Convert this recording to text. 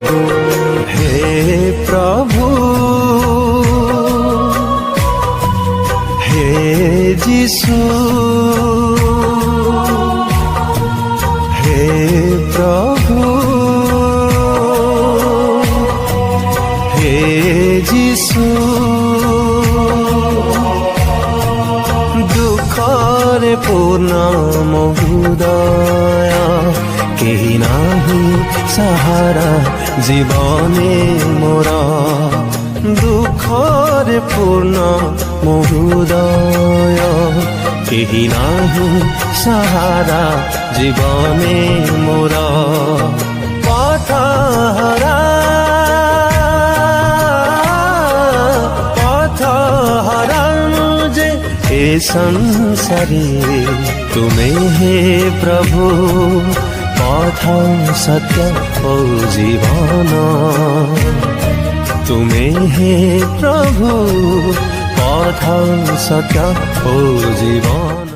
হে প্রভু, হে যিশু, হে প্রভু, হে যিশু, দুঃখরে পূর্ণ হৃদয় কেহি নাহি সাহারা জীবনে মোরা, দুঃখরে পূর্ণ হৃদয় কেহি নাহি সাহারা জীবনে মোরা। পথহারা যে এ সংসারে তুমি হে প্রভু, পথ সত্য ও জীবন, তুমি হে প্রভু, পথ সত্য ও জীবন।